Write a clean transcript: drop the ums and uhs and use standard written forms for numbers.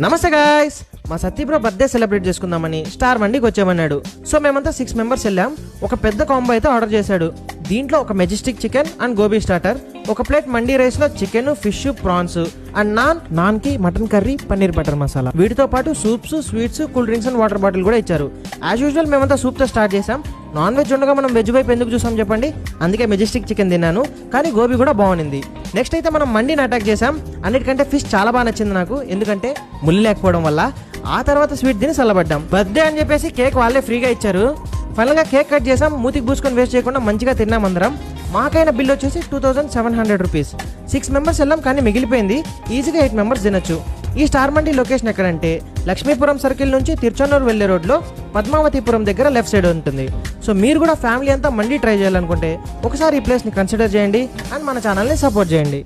నమస్తే గాయ్స్, మా సత్యబ్రో birthday celebrate చేసుకుందామని స్టార్ మండికి వచ్చామన్నాడు. సో మేమంతా 6 మెంబర్స్ వెళ్ళాం. ఒక పెద్ద కాంబో అయితే ఆర్డర్ చేశాడు. దీంట్లో ఒక majestic chicken and gobi starter, ఒక ప్లేట్ మండీ రైస్ లో chicken, fish, prawns and naan కి mutton curry, paneer butter masala. వీటితో పాటు soups, sweets, cool drinks and water bottle కూడా ఇచ్చారు. యాజ్ యూజువల్ మేమంతా సూప్ తో స్టార్ట్ చేసాం. నాన్ వెజ్ ఉండగా మనం వెజ్ వైపు ఎందుకు చూసాం చెప్పండి. అందుకే మెజెస్టిక్ చికెన్ తిన్నాను, కానీ గోబీ కూడా బాగుంది. నెక్స్ట్ అయితే మనం మండీని అటాక్ చేసాం. అన్నిటికంటే ఫిష్ చాలా బాగా నచ్చింది నాకు, ఎందుకంటే ముళ్ళు లేకపోవడం వల్ల. ఆ తర్వాత స్వీట్ తిని చల్లబడ్డాం. బర్త్డే అని చెప్పేసి కేక్ వాళ్ళే ఫ్రీగా ఇచ్చారు. ఫైనల్ గా కేక్ కట్ చేసాం. మూతికి పూసుకొని వేస్ట్ చేయకుండా మంచిగా తిన్నాం అందరం. మాకైన బిల్ వచ్చేసి 2700 రూపీస్. 6 మెంబర్స్ వెళ్ళాం, కానీ మిగిలిపోయింది. ఈజీగా 8 మెంబర్స్ తినొచ్చు. ఈ స్టార్ మండి లొకేషన్ ఎక్కడంటే లక్ష్మీపురం సర్కిల్ నుంచి తిరుచానూరు వెళ్లే రోడ్లో పద్మావతిపురం దగ్గర లెఫ్ట్ సైడ్ ఉంటుంది. సో మీరు కూడా ఫ్యామిలీ అంతా మండి ట్రై చేయాలనుకుంటే ఒకసారి ఈ ప్లేస్ని కన్సిడర్ చేయండి అండ్ మన ఛానల్ని సపోర్ట్ చేయండి.